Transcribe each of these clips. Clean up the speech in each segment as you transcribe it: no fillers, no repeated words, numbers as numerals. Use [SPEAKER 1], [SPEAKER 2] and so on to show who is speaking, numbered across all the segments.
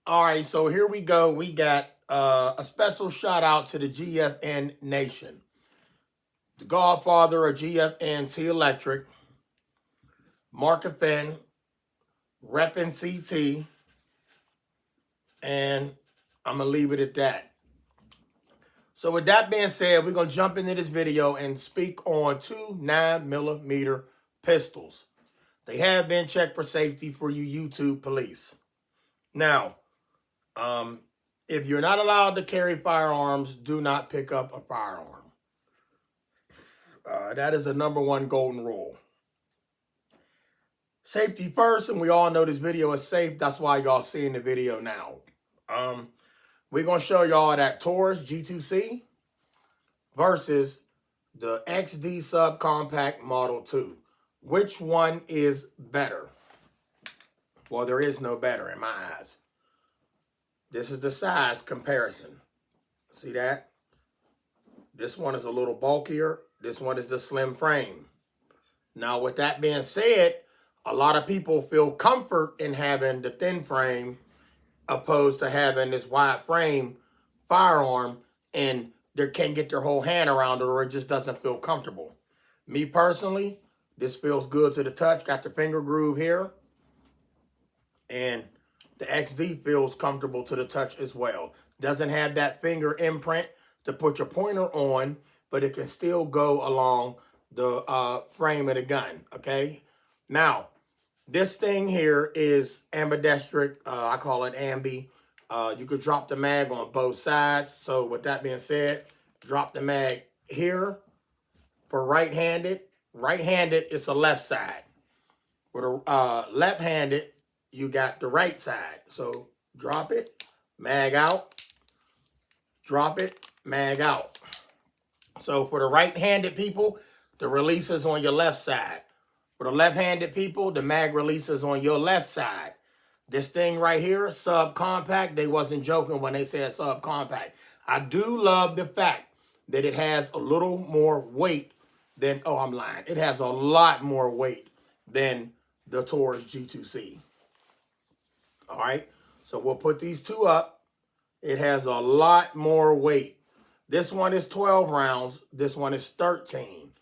[SPEAKER 1] All right, so here we go. We got a special shout out to the GFN Nation, the godfather of GFNT Electric, Mark Finn, reppin' CT, and I'm gonna leave it at that. So with that being said, we're gonna jump into this video and speak on two 9mm pistols. They have been checked for safety for you YouTube police. Now, if you're not allowed to carry firearms, do not pick up a firearm. That is the #1 golden rule. Safety first, and we all know this video is safe. That's why y'all seeing the video now. We're going to show y'all that Taurus G2C versus the XD Subcompact Model 2. Which one is better? Well, there is no better in my eyes. This is the size comparison. See that? This one is a little bulkier. This one is the slim frame. Now, with that being said, a lot of people feel comfort in having the thin frame opposed to having this wide frame firearm, and they can't get their whole hand around it, or it just doesn't feel comfortable. Me personally, this feels good to the touch. Got the finger groove here, and the XD feels comfortable to the touch as well. Doesn't have that finger imprint to put your pointer on, but it can still go along the frame of the gun, okay? Now, this thing here is ambidextric. I call it ambi. You could drop the mag on both sides. So with that being said, drop the mag here for right-handed. Right-handed, it's a left side. For the left-handed, you got the right side. So drop it, mag out. Drop it, mag out. So for the right-handed people, the release is on your left side. For the left-handed people, the mag releases on your left side. This thing right here, subcompact, they wasn't joking when they said subcompact. I do love the fact that it has a little more weight than, oh, I'm lying. It has a lot more weight than the Taurus G2C. All right, so we'll put these two up. It has a lot more weight. This one is 12 rounds. This one is 13.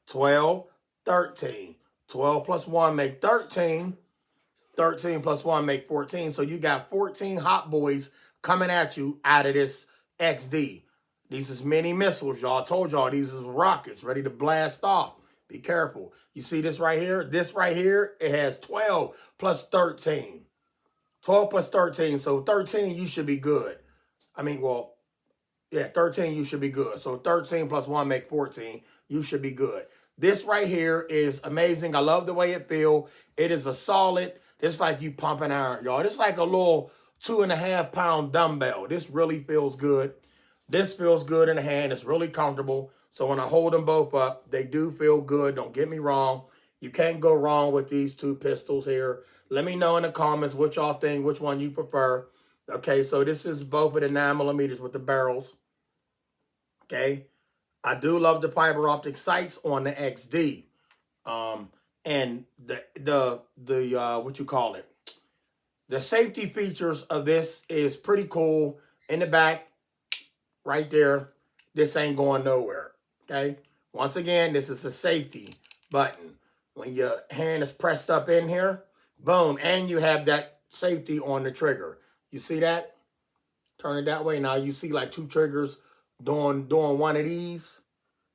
[SPEAKER 1] 12, 13. 12 plus 1 make 13. 13 plus 1 make 14. So you got 14 hot boys coming at you out of this XD. These is mini missiles, y'all. I told y'all these is rockets ready to blast off. Be careful. You see this right here? This right here, it has 12 plus 13. 12 plus 13. So 13, you should be good. I mean, well, yeah, 13, you should be good. So 13 plus 1 make 14. You should be good. This right here is amazing. I love the way it feels. It is a solid. It's like you pumping iron, y'all. It's like a little 2.5-pound dumbbell. This really feels good. This feels good in the hand. It's really comfortable. So when I hold them both up, they do feel good. Don't get me wrong. You can't go wrong with these two pistols here. Let me know in the comments what y'all think, which one you prefer. Okay, so this is both of the 9mm with the barrels. Okay, I do love the fiber optic sights on the XD. And the what you call it? The safety features of this is pretty cool. In the back, right there, this ain't going nowhere. Okay, once again, this is a safety button. When your hand is pressed up in here, boom, and you have that safety on the trigger. You see that? Turn it that way. Now you see like two triggers doing one of these,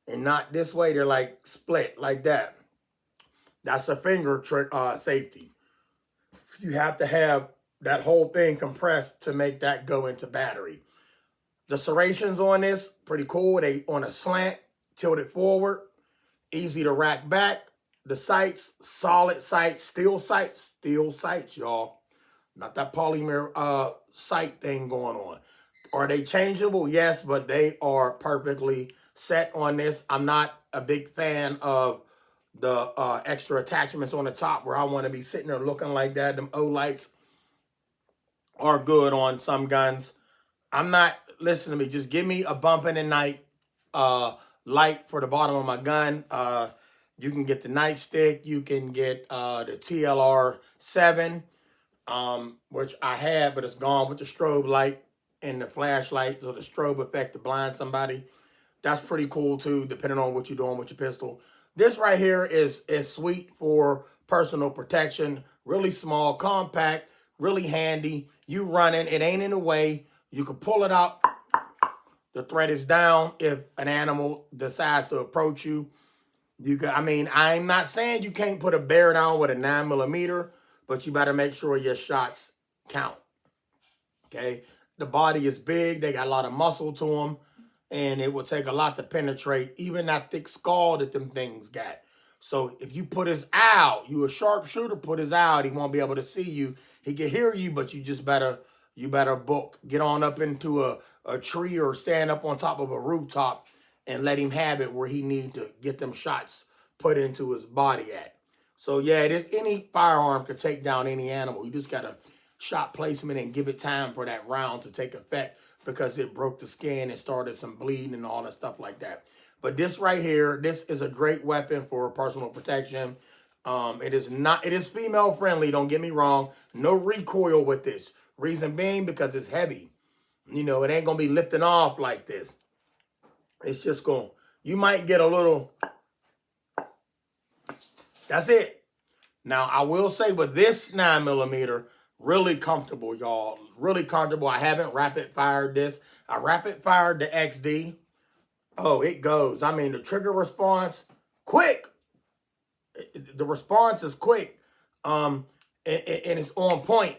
[SPEAKER 1] and not this way. They're like split like that. That's a finger safety. You have to have that whole thing compressed to make that go into battery. The serrations on this, pretty cool. They on a slant, tilted forward, easy to rack back. The sights, solid sights, steel sights, y'all. Not that polymer sight thing going on. Are they changeable? Yes, but they are perfectly set on this. I'm not a big fan of the extra attachments on the top where I want to be sitting there looking like that. Them O lights are good on some guns. I'm not, listen to me, just give me a bump in the night light for the bottom of my gun. You can get the nightstick. You can get the TLR 7. which I had, but it's gone with the strobe light and the flashlight, so the strobe effect to blind somebody. That's pretty cool too, depending on what you're doing with your pistol. This right here is sweet for personal protection. Really small, compact, really handy. You running, it ain't in the way. You can pull it out. The thread is down if an animal decides to approach you. I mean, I'm not saying you can't put a bear down with a 9mm, but you better make sure your shots count. Okay? The body is big. They got a lot of muscle to them. And it will take a lot to penetrate even that thick skull that them things got. So if you put his eye out, you a sharpshooter, put his eye out, he won't be able to see you. He can hear you, but you better book. Get on up into a tree or stand up on top of a rooftop and let him have it where he need to get them shots put into his body at. So yeah, any firearm could take down any animal. You just got to shot placement and give it time for that round to take effect, because it broke the skin and started some bleeding and all that stuff like that. But this right here, this is a great weapon for personal protection. It is female friendly, don't get me wrong. No recoil with this. Reason being, because it's heavy. You know, it ain't gonna be lifting off like this. It's just you might get a little, that's it. Now, I will say with this 9mm, really comfortable, y'all. Really comfortable. I haven't rapid fired this. I rapid fired the XD. Oh, it goes. I mean, the trigger response, quick. The response is quick. And it's on point.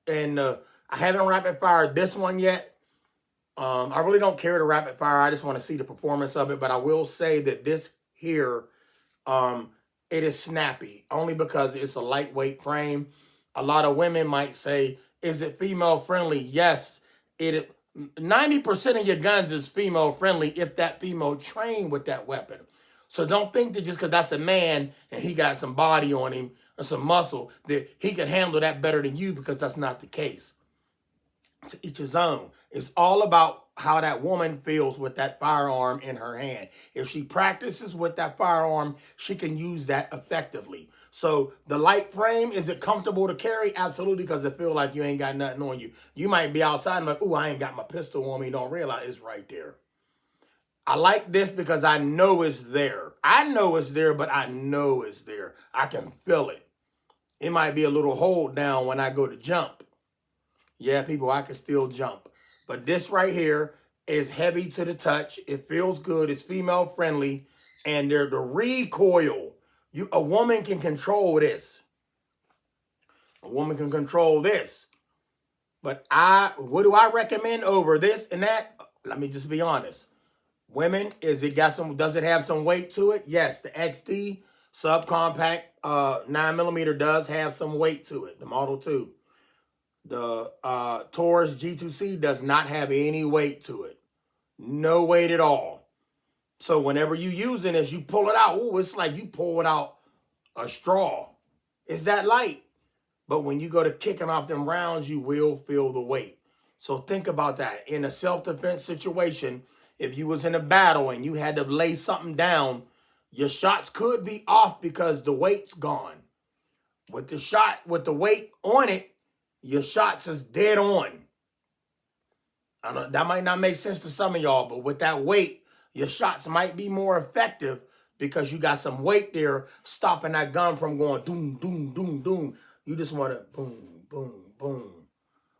[SPEAKER 1] I haven't rapid fired this one yet. I really don't care to rapid fire. I just want to see the performance of it. But I will say that this here, it is snappy, only because it's a lightweight frame. A lot of women might say, is it female friendly? Yes, 90% of your guns is female friendly if that female trained with that weapon. So don't think that just because that's a man and he got some body on him or some muscle that he can handle that better than you, because that's not the case. To each his own. It's all about how that woman feels with that firearm in her hand. If she practices with that firearm, she can use that effectively. So the light frame, is it comfortable to carry? Absolutely, because it feels like you ain't got nothing on you. You might be outside and like, ooh, I ain't got my pistol on me. Don't realize it's right there. I like this because I know it's there. I know it's there, but I know it's there. I can feel it. It might be a little hold down when I go to jump. Yeah, people, I can still jump. But this right here is heavy to the touch. It feels good. It's female friendly. And the recoil. A woman can control this. A woman can control this. But what do I recommend over this and that? Let me just be honest. Women, does it have some weight to it? Yes, the XD subcompact 9mm does have some weight to it. The Model 2. The Taurus G2C does not have any weight to it. No weight at all. So whenever you using this, you pull it out. Ooh, it's like you pulled out a straw. It's that light. But when you go to kicking off them rounds, you will feel the weight. So think about that. In a self-defense situation, if you was in a battle and you had to lay something down, your shots could be off because the weight's gone. With the weight on it, your shots is dead on. I know that might not make sense to some of y'all, but with that weight, your shots might be more effective because you got some weight there stopping that gun from going doom, doom, doom, doom. You just want to boom, boom, boom.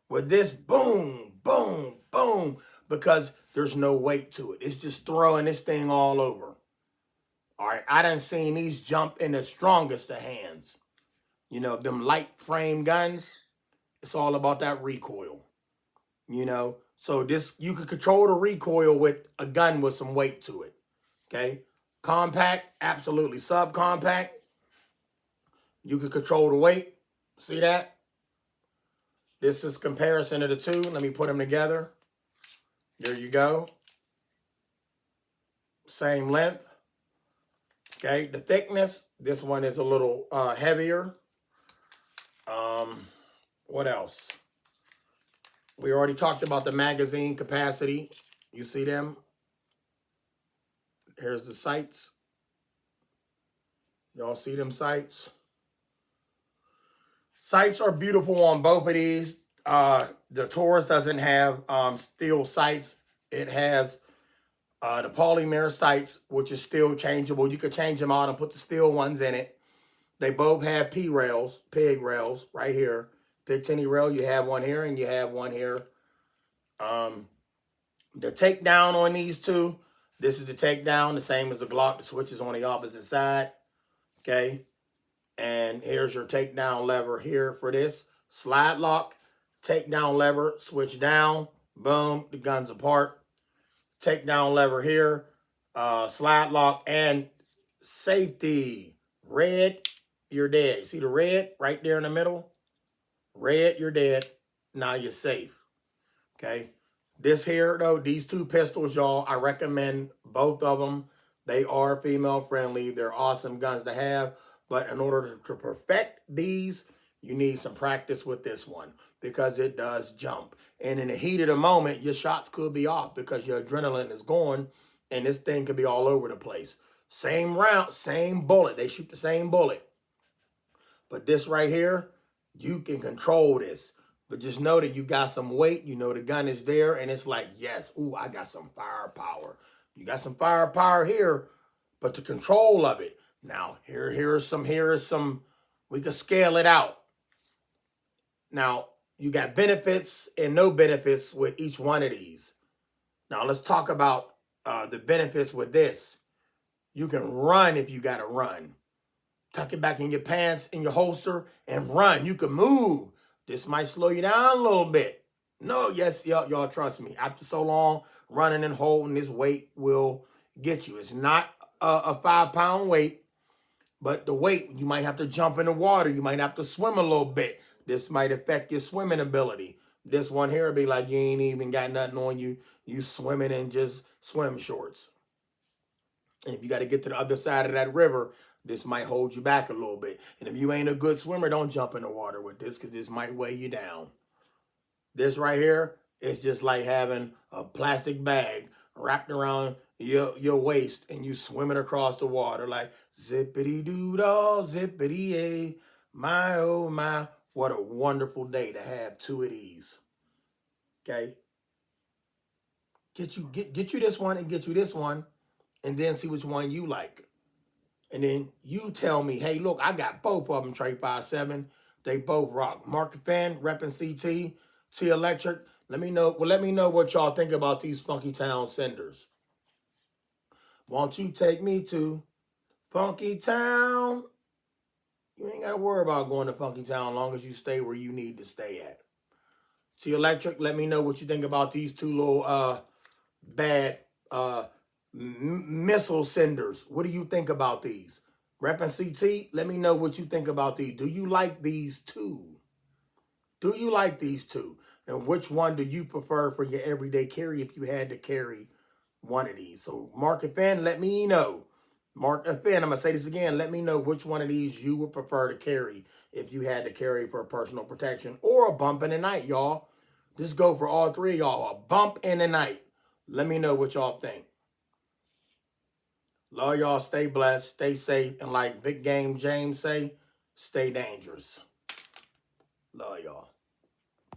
[SPEAKER 1] With this, boom, boom, boom, because there's no weight to it. It's just throwing this thing all over. All right, I done seen these jump in the strongest of hands. You know, them light frame guns, it's all about that recoil. You know, so you can control the recoil with a gun with some weight to it. Okay, compact, absolutely. Subcompact, you can control the weight. See that? This is comparison of the two. Let me put them together. There you go. Same length. Okay, the thickness, this one is a little heavier. What else? We already talked about the magazine capacity. You see them? Here's the sights. Y'all see them sights? Sights are beautiful on both of these. The Taurus doesn't have steel sights. It has the polymer sights, which is still changeable. You could change them out and put the steel ones in it. They both have pig rails right here. Pick any rail, you have one here and you have one here. The takedown on these two, this is the takedown, the same as the Glock. The switch is on the opposite side. Okay. And here's your takedown lever here for this. Slide lock, takedown lever, switch down, boom, the gun's apart. Takedown lever here, slide lock, and safety. Red, you're dead. See the red right there in the middle? Red, you're dead. Now you're safe. Okay. This here, though, these two pistols, y'all, I recommend both of them. They are female friendly. They're awesome guns to have. But in order to perfect these, you need some practice with this one because it does jump. And in the heat of the moment, your shots could be off because your adrenaline is going and this thing could be all over the place. Same round, same bullet. They shoot the same bullet. But this right here, you can control this. But just know that you got some weight. You know the gun is there. And it's like, yes, ooh, I got some firepower. You got some firepower here. But the control of it. Now, here is some, we can scale it out. Now, you got benefits and no benefits with each one of these. Now, let's talk about the benefits with this. You can run if you got to run. Tuck it back in your pants, in your holster, and run. You can move. This might slow you down a little bit. No, yes, y'all trust me. After so long, running and holding, this weight will get you. It's not a 5-pound weight, but the weight, you might have to jump in the water. You might have to swim a little bit. This might affect your swimming ability. This one here will be like you ain't even got nothing on you. You swimming in just swim shorts. And if you got to get to the other side of that river, this might hold you back a little bit. And if you ain't a good swimmer, don't jump in the water with this because this might weigh you down. This right here is just like having a plastic bag wrapped around your waist and you swimming across the water like zippity-doo-dah, zippity-yay. My, oh my, what a wonderful day to have two of these. Okay? Get you this one and get you this one and then see which one you like. And then you tell me, hey, look, I got both of them, Trey 5-7. They both rock. Market Fan, repping CT, T Electric. Let me know what y'all think about these Funky Town Cinders. Won't you take me to Funky Town? You ain't got to worry about going to Funky Town as long as you stay where you need to stay at. T Electric, let me know what you think about these two little bad missile cinders. What do you think about these? Reppin' CT, let me know what you think about these. Do you like these two? Do you like these two? And which one do you prefer for your everyday carry if you had to carry one of these? So Market Fan, let me know. Market Fan, I'm going to say this again. Let me know which one of these you would prefer to carry if you had to carry for personal protection or a bump in the night, y'all. Just go for all three of y'all. A bump in the night. Let me know what y'all think. Love y'all. Stay blessed. Stay safe. And like Big Game James say, stay dangerous. Love y'all.